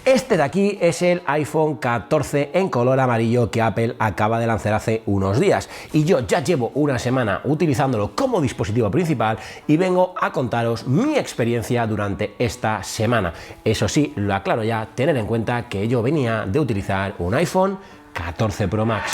Este de aquí es el iPhone 14 en color amarillo que Apple acaba de lanzar hace unos días y yo ya llevo una semana utilizándolo como dispositivo principal y vengo a contaros mi experiencia durante esta semana. Eso sí, lo aclaro ya, tener en cuenta que yo venía de utilizar un iPhone 14 Pro Max.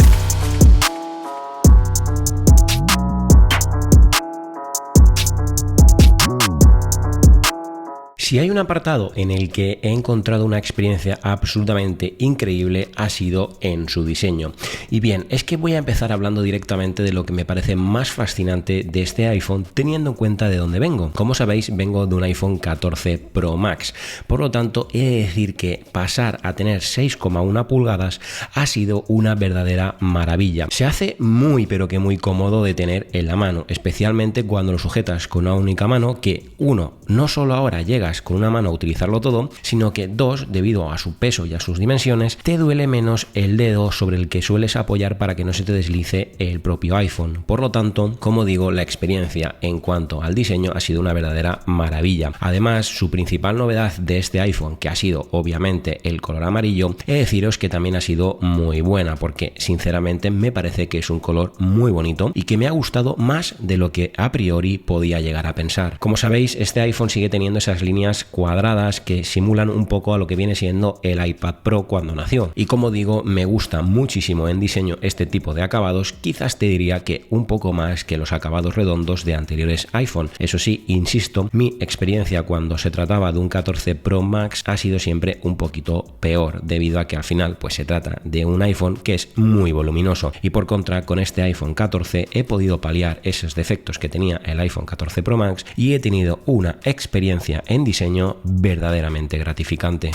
Si hay un apartado en el que he encontrado una experiencia absolutamente increíble, ha sido en su diseño. Y bien, es que voy a empezar hablando directamente de lo que me parece más fascinante de este iPhone, teniendo en cuenta de dónde vengo. Como sabéis, vengo de un iPhone 14 Pro Max. Por lo tanto, he de decir que pasar a tener 6,1 pulgadas ha sido una verdadera maravilla. Se hace muy pero que muy cómodo de tener en la mano, especialmente cuando lo sujetas con una única mano, que uno, no solo ahora llegas con una mano a utilizarlo todo, sino que dos, debido a su peso y a sus dimensiones, te duele menos el dedo sobre el que sueles apoyar para que no se te deslice el propio iPhone. Por lo tanto, como digo, la experiencia en cuanto al diseño ha sido una verdadera maravilla. Además, su principal novedad de este iPhone, que ha sido obviamente el color amarillo, he de deciros que también ha sido muy buena, porque sinceramente me parece que es un color muy bonito y que me ha gustado más de lo que a priori podía llegar a pensar. Como sabéis, este iPhone sigue teniendo esas líneas cuadradas que simulan un poco a lo que viene siendo el iPad Pro cuando nació, y como digo, me gusta muchísimo en diseño este tipo de acabados, quizás te diría que un poco más que los acabados redondos de anteriores iPhone. Eso sí, insisto, mi experiencia cuando se trataba de un 14 Pro Max ha sido siempre un poquito peor, debido a que al final pues se trata de un iPhone que es muy voluminoso, y por contra con este iPhone 14 he podido paliar esos defectos que tenía el iPhone 14 Pro Max y he tenido una experiencia en diseño verdaderamente gratificante.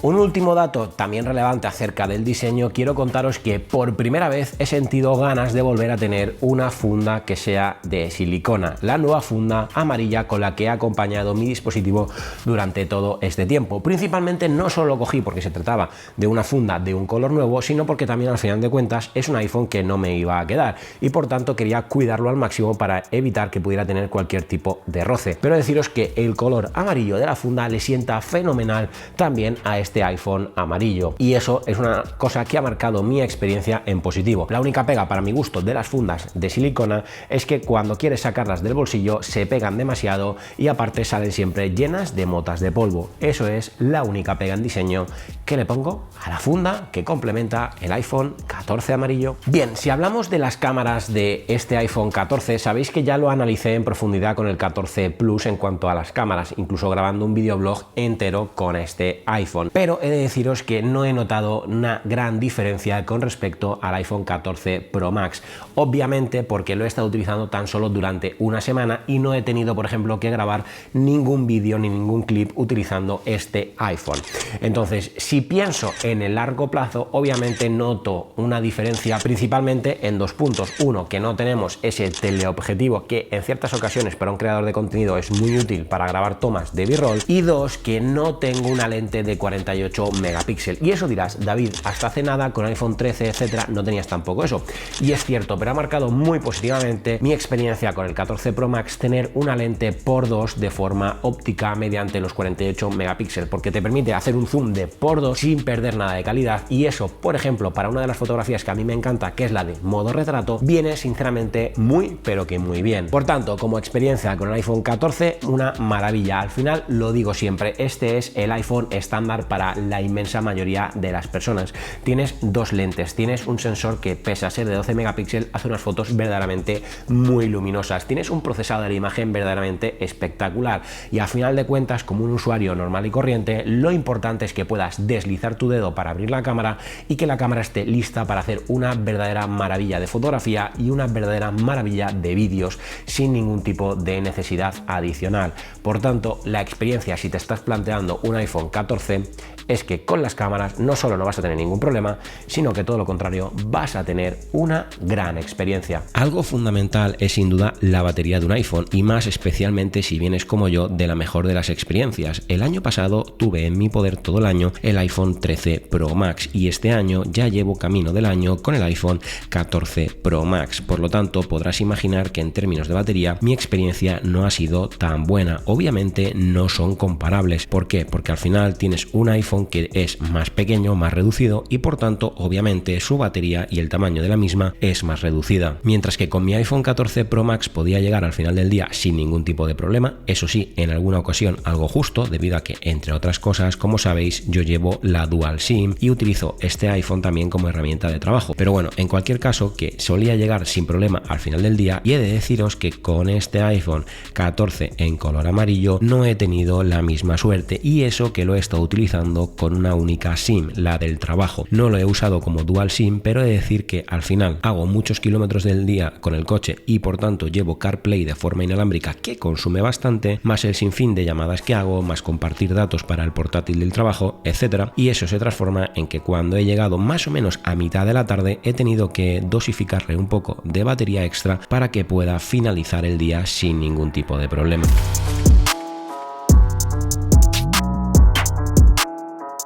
Un último dato también relevante acerca del diseño, quiero contaros que por primera vez he sentido ganas de volver a tener una funda que sea de silicona, la nueva funda amarilla con la que he acompañado mi dispositivo durante todo este tiempo. Principalmente no solo lo cogí porque se trataba de una funda de un color nuevo, sino porque también al final de cuentas es un iPhone que no me iba a quedar y por tanto quería cuidarlo al máximo para evitar que pudiera tener cualquier tipo de roce. Pero deciros que el color amarillo de la funda le sienta fenomenal también a este iPhone amarillo, y eso es una cosa que ha marcado mi experiencia en positivo. La única pega para mi gusto de las fundas de silicona es que cuando quieres sacarlas del bolsillo se pegan demasiado y aparte salen siempre llenas de motas de polvo. Eso es la única pega en diseño que le pongo a la funda que complementa el iPhone 14 amarillo. Bien, si hablamos de las cámaras de este iPhone 14, sabéis que ya lo analicé en profundidad con el 14 Plus en cuanto a las cámaras, incluso grabando un videoblog entero con este iPhone. Pero he de deciros que no he notado una gran diferencia con respecto al iPhone 14 Pro Max. Obviamente porque lo he estado utilizando tan solo durante una semana y no he tenido, por ejemplo, que grabar ningún vídeo ni ningún clip utilizando este iPhone. Entonces, si pienso en el largo plazo, obviamente noto una diferencia principalmente en dos puntos. Uno, que no tenemos ese teleobjetivo que en ciertas ocasiones para un creador de contenido es muy útil para grabar tomas de B-roll. Y dos, que no tengo una lente de 48 megapíxeles. Y eso dirás, David, hasta hace nada con iPhone 13, etcétera, no tenías tampoco eso. Y es cierto, pero ha marcado muy positivamente mi experiencia con el 14 Pro Max tener una lente x 2 de forma óptica mediante los 48 megapíxeles, porque te permite hacer un zoom de x 2 sin perder nada de calidad. Y eso, por ejemplo, para una de las fotografías que a mí me encanta, que es la de modo retrato, viene sinceramente muy, pero que muy bien. Por tanto, como experiencia con el iPhone 14, una maravilla. Al final, lo digo siempre, este es el iPhone estándar para la inmensa mayoría de las personas. Tienes dos lentes, tienes un sensor que pese a ser de 12 megapíxeles hace unas fotos verdaderamente muy luminosas, tienes un procesador de imagen verdaderamente espectacular y a final de cuentas, como un usuario normal y corriente, lo importante es que puedas deslizar tu dedo para abrir la cámara y que la cámara esté lista para hacer una verdadera maravilla de fotografía y una verdadera maravilla de vídeos sin ningún tipo de necesidad adicional. Por tanto, la experiencia, si te estás planteando un iPhone 14, es que con las cámaras no solo no vas a tener ningún problema, sino que todo lo contrario, vas a tener una gran experiencia. Algo fundamental es sin duda la batería de un iPhone, y más especialmente si vienes como yo de la mejor de las experiencias. El año pasado tuve en mi poder todo el año el iPhone 13 Pro Max y este año ya llevo camino del año con el iPhone 14 Pro Max. Por lo tanto, podrás imaginar que en términos de batería mi experiencia no ha sido tan buena. Obviamente no son comparables. ¿Por qué? Porque al final tienes un iPhone que es más pequeño, más reducido, y por tanto obviamente su batería y el tamaño de la misma es más reducida. Mientras que con mi iPhone 14 Pro Max podía llegar al final del día sin ningún tipo de problema, eso sí, en alguna ocasión algo justo, debido a que, entre otras cosas, como sabéis, yo llevo la Dual SIM y utilizo este iPhone también como herramienta de trabajo. Pero bueno, en cualquier caso, que solía llegar sin problema al final del día, y he de deciros que con este iPhone 14 en color amarillo no he tenido la misma suerte, y eso que lo he estado utilizando con una única SIM, la del trabajo. No lo he usado como Dual SIM, pero he de decir que al final hago muchos kilómetros del día con el coche y por tanto llevo CarPlay de forma inalámbrica, que consume bastante, más el sinfín de llamadas que hago, más compartir datos para el portátil del trabajo, etcétera, y eso se transforma en que cuando he llegado más o menos a mitad de la tarde he tenido que dosificarle un poco de batería extra para que pueda finalizar el día sin ningún tipo de problema.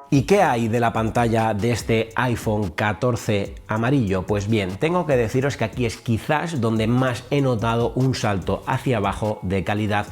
¿Y qué hay de la pantalla de este iPhone 14 amarillo? Pues bien, tengo que deciros que aquí es quizás donde más he notado un salto hacia abajo de calidad,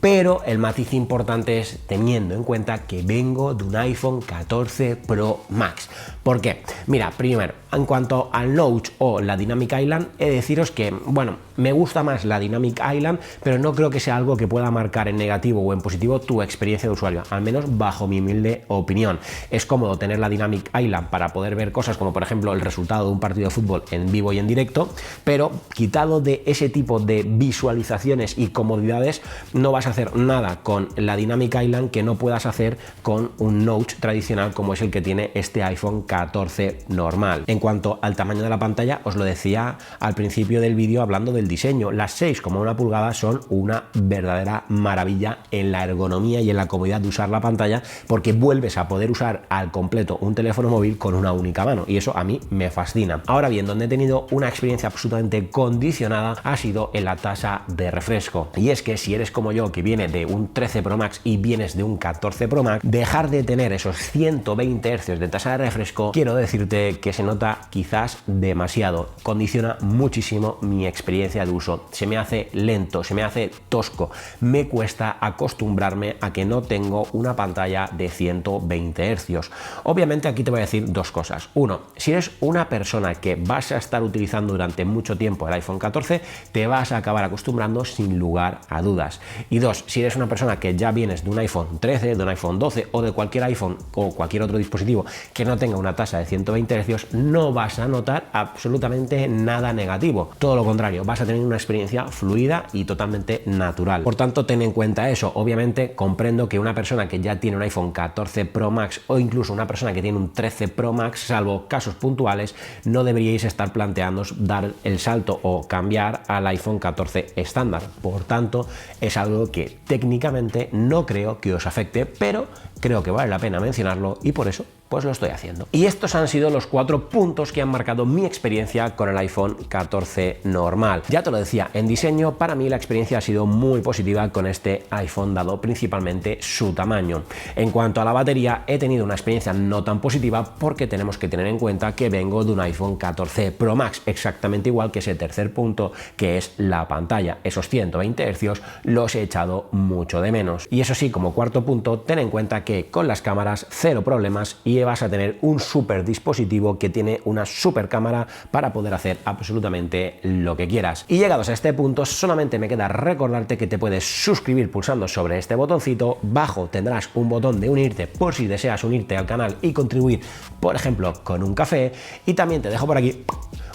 pero el matiz importante es teniendo en cuenta que vengo de un iPhone 14 Pro Max. ¿Por qué? Mira, primero, en cuanto al Notch o la Dynamic Island, he de deciros que, bueno, me gusta más la Dynamic Island, pero no creo que sea algo que pueda marcar en negativo o en positivo tu experiencia de usuario, al menos bajo mi humilde opinión. Es cómodo tener la Dynamic Island para poder ver cosas como, por ejemplo, el resultado de un partido de fútbol en vivo y en directo, pero quitado de ese tipo de visualizaciones y comodidades, no vas a hacer nada con la Dynamic Island que no puedas hacer con un Notch tradicional como es el que tiene este iPhone 14 normal. En cuanto al tamaño de la pantalla, os lo decía al principio del vídeo hablando del diseño, las 6,1 pulgadas son una verdadera maravilla en la ergonomía y en la comodidad de usar la pantalla, porque vuelves a poder usar al completo un teléfono móvil con una única mano, y eso a mí me fascina. Ahora bien, donde he tenido una experiencia absolutamente condicionada ha sido en la tasa de refresco, y es que si eres como yo, que viene de un 13 Pro Max y vienes de un 14 Pro Max, dejar de tener esos 120 Hz de tasa de refresco, quiero decirte que se nota quizás demasiado, condiciona muchísimo mi experiencia de uso, se me hace lento, se me hace tosco, me cuesta acostumbrarme a que no tengo una pantalla de 120 Hz. Obviamente aquí te voy a decir dos cosas. Uno, si eres una persona que vas a estar utilizando durante mucho tiempo el iPhone 14, te vas a acabar acostumbrando sin lugar a dudas. Y dos, si eres una persona que ya vienes de un iPhone 13, de un iPhone 12 o de cualquier iPhone o cualquier otro dispositivo que no tenga una tasa de 120 Hz, no vas a notar absolutamente nada negativo. Todo lo contrario, vas a tener una experiencia fluida y totalmente natural. Por tanto, ten en cuenta eso. Obviamente, comprendo que una persona que ya tiene un iPhone 14 Pro Max o incluso una persona que tiene un 13 Pro Max, salvo casos puntuales, no deberíais estar planteándoos dar el salto o cambiar al iPhone 14 estándar. Por tanto, es algo que técnicamente no creo que os afecte, pero creo que vale la pena mencionarlo y por eso pues lo estoy haciendo. Y estos han sido los 4 puntos que han marcado mi experiencia con el iPhone 14 normal. Ya te lo decía, en diseño para mí la experiencia ha sido muy positiva con este iPhone, dado principalmente su tamaño. En cuanto a la batería, he tenido una experiencia no tan positiva porque tenemos que tener en cuenta que vengo de un iPhone 14 Pro Max, exactamente igual que ese tercer punto, que es la pantalla. Esos 120 Hz los he echado mucho de menos. Y eso sí, como cuarto punto, ten en cuenta que con las cámaras cero problemas y vas a tener un super dispositivo que tiene una super cámara para poder hacer absolutamente lo que quieras. Y llegados a este punto, solamente me queda recordarte que te puedes suscribir pulsando sobre este botoncito. Bajo tendrás un botón de unirte por si deseas unirte al canal y contribuir, por ejemplo, con un café. Y también te dejo por aquí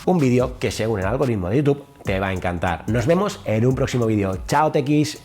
un vídeo que según el algoritmo de YouTube te va a encantar. Nos vemos en un próximo vídeo. Chao, tequis.